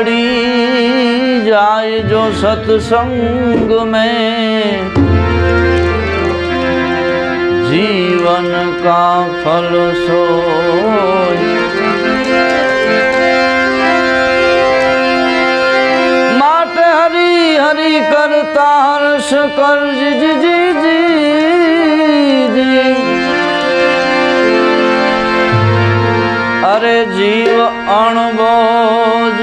पड़ी जाए जो सत्संग में, जीवन का फल सोई। माटे हरि हरि करता हर्ष कर जी जी जी जी। अरे जीव अणबोज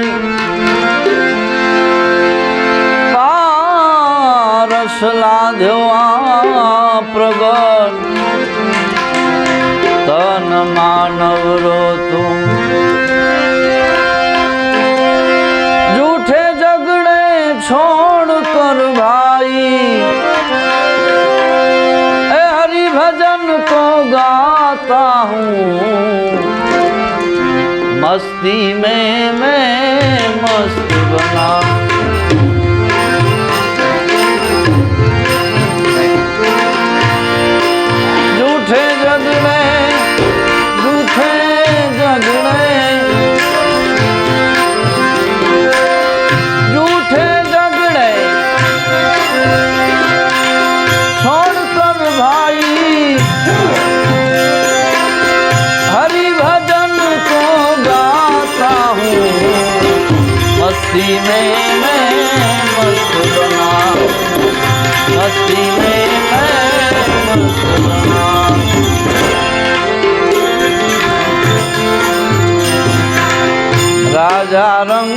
पारस लाध्यो आ प्रगट, तन मानव रो तुम झूठे झगड़े छोड़ कर भाई, ए हरि भजन को गाता हूँ, मस्ती में मैं मस्त बना। झूठे झगड़े छोड़ कर भाई, हरि भजन को गाता हूँ, मस्ती में मैं मस्त बना, मस्ती में मैं मस्त बना। राजा रंग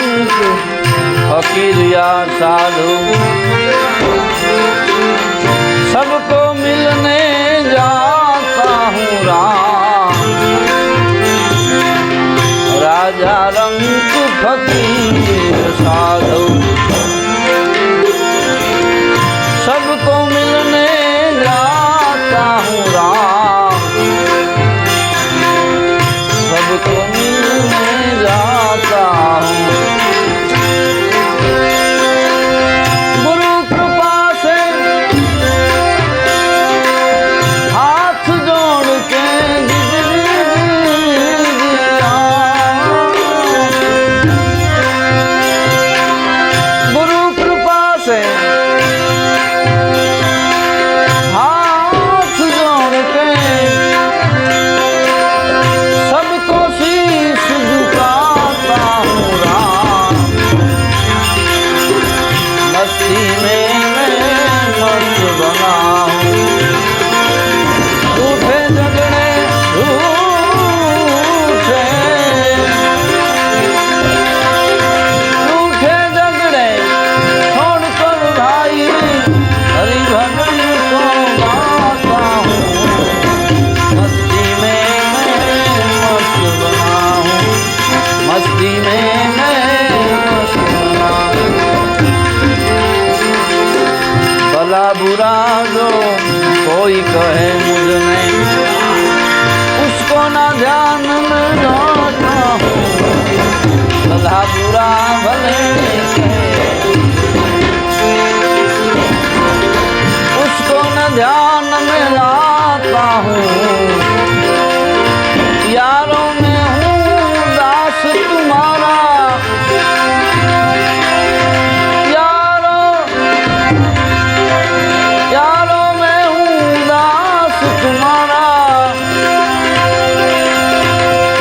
फकीर या साधु, सबको मिलने जाता हूँ राम। राजा रंग फकीर साधु, सबको मिलने जाता हूँ राम, सबको मिलने जाता हूँ। गुरु कृपा से हाथ जोड़ के गुरु कृपा से हाथ जोड़ के सबको शीश झुकाता हूँ राम, मस्ती में मैं मस्त बना हूँ। झूठे झगड़े झूठे झगड़े छोड़ कर भाई, हरि भजन को गाता हूँ, मस्ती में मैं मस्त बना हूँ, मस्ती में मैं मस्त बना हूँ। भला बुरा जो कोई कहे मुझने, उसको ना ध्यान में लाता हूँ। भला बुरा भले कहे, उसको न ध्यान में लाता हूँ। यारों में हूँ दास तुम्हारा, यारों में हूँ दास तुम्हारा,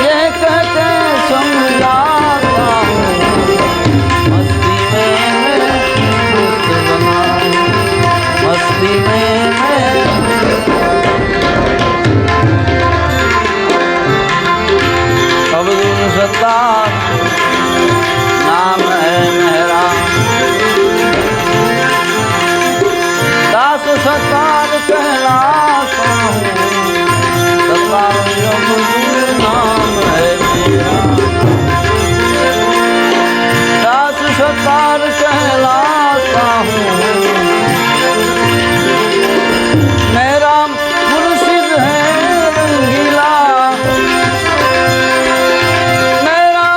यह कहते समझाता हूँ, मस्ती में मैं मस्त बना हूँ, मस्ती में मैं। अब्दुल सत्तार नाम है मेरा, दास सत्तार कहलाता हूँ, सत्तार अब्दुल नाम है मेरा, दास सत्तार कहलाता हूँ। मेरा मुर्शिद है रंगीला, मेरा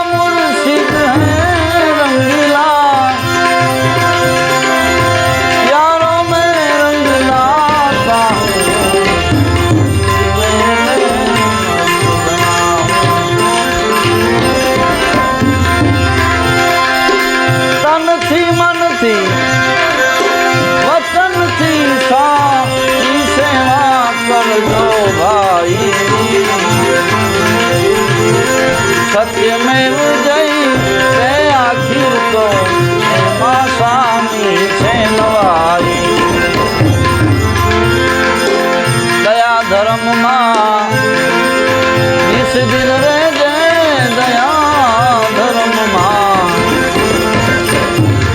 સત્યમેવ જય તે આખીર તો એમાં સામી છે નવાઈ દયા ધર્મમાં નિષદિન રે જય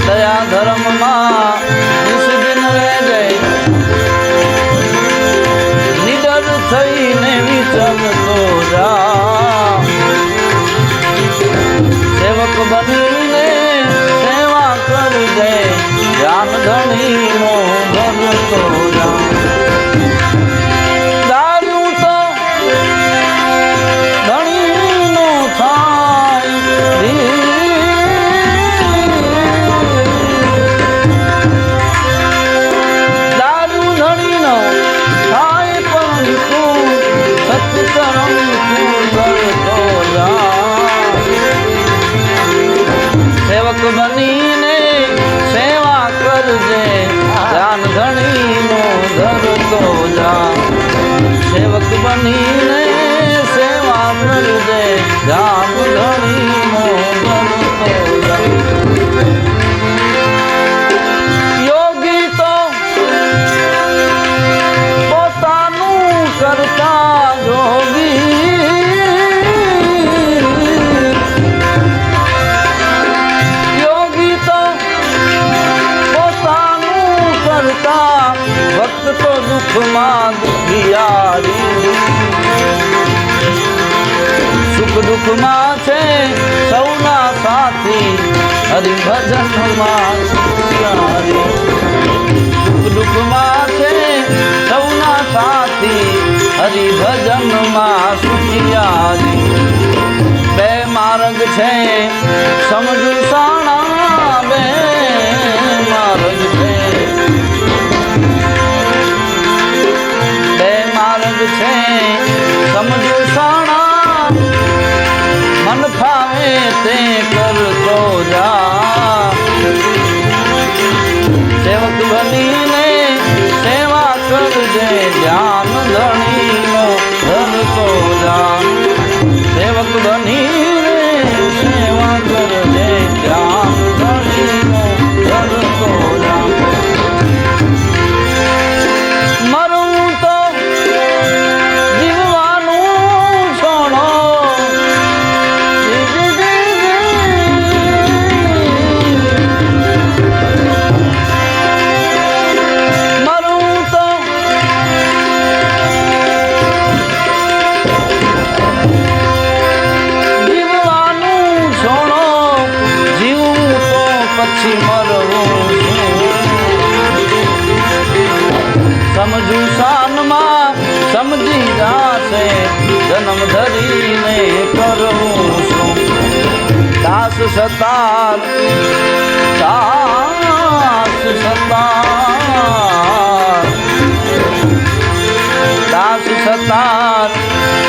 દયા ધર્મમાં નિષદિન રે જય નિડર થઈને વિચરતો જા સેવક બનીને સેવા કરજે ધ્યાન ધણીનો ભરતો જા દારૂ તો ધણીનો થાય દારૂ ધણીનો થાય પરંતુ સત્કર્મ તું કરતો જા સેવક બનીને સેવા કરજે ધ્યાન ધણીનો ધરતો જા સેવક બનીને સેવા કરજે ધ્યાન ધણીનો ધરતો જા યોગી તો પોતાનું કરતા જોગી ભક્ત તો દુઃખમાં દુખિયારી સુખ દુઃખમાં છે સૌના સાથી હરિભજનમાં સુખિયારી સુખ દુઃખમાં છે સૌના સાથી હરિભજનમાં સુખિયારી બે માર્ગ છે સમજુ સાણા બે માર્ગ છે છે સમજુ સાણા મન ફાવે તે કરતો જા સેવક બનીને સેવા કરજે ધ્યાન ધણીનો ધરતો જા સેવક બનીને સેવા કરજે ધ્યાન ધણીનો ધરતો જા સમજુ સાનમાં સમજી જાશે જન્મ ધરીને કરવું શું દાસ સતાર દાસ સતાર દાસ સતાર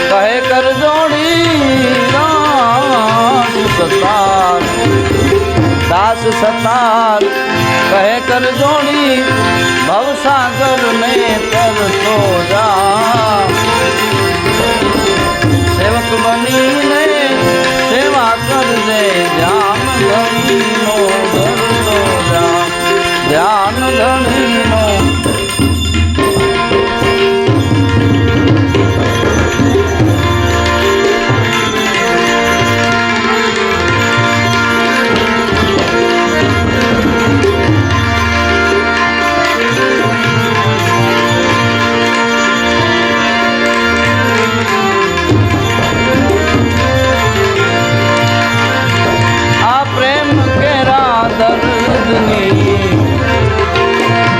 કહે કર જોડી દાસ સતાર દાસ સતાર કહે કર જોડી ભવસાગર ને તરતો જા સેવક બનીને સેવા કરજે ધ્યાન ધણીનો ધરતો જા ધ્યાન ધણીનો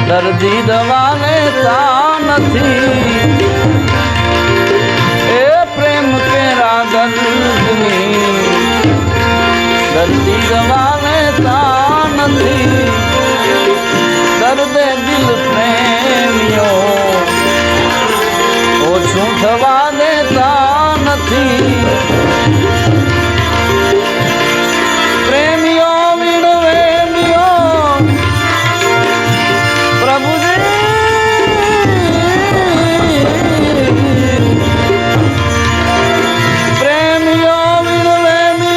દર્દી દવા લેતા નથી એ પ્રેમ કેરા દર્દની દર્દી દવા લેતા નથી દર્દે દિલ પ્રેમીઓ ઓછું થવા દેતા નથી પ્રેમીઓ વિણવેમીઓ પ્રેમીઓ વિણવેમીઓ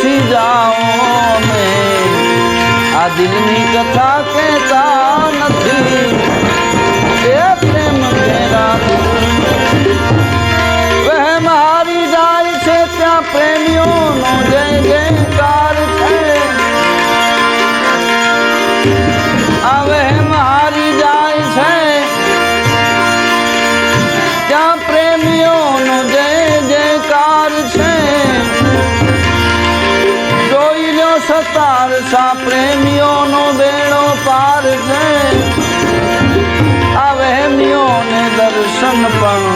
પૂછી જાઓ મેં આ દિલની કથા કહેતા નથી એ પ્રેમ કેરા વહેમ હારી જાય છે ત્યાં પ્રેમીઓનો જય જયકાર છે આ વહેમ હારી જાય છે ત્યાં પ્રેમીઓનો જય જયકાર છે જોઈ લો સતાર સા પ્રેમીઓનો બેડો પાર છે આ વહેમીઓને દર્શન પણ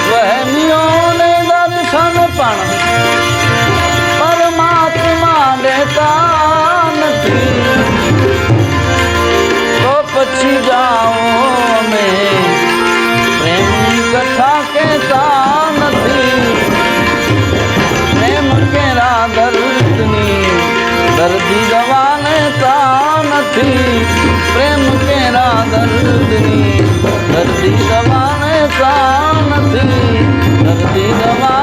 વહેમીઓને દર્શન પણ પરમાત્મા દેતા નથી તો પછી જાઓ મેં પ્રેમની કથા કહેતા નથી પ્રેમ કેરા દર્દની દર્દી દવા લેતા નથી પ્રેમ કેરા દર્દની દર્દી દવા લેતા નથી દર્દી દવા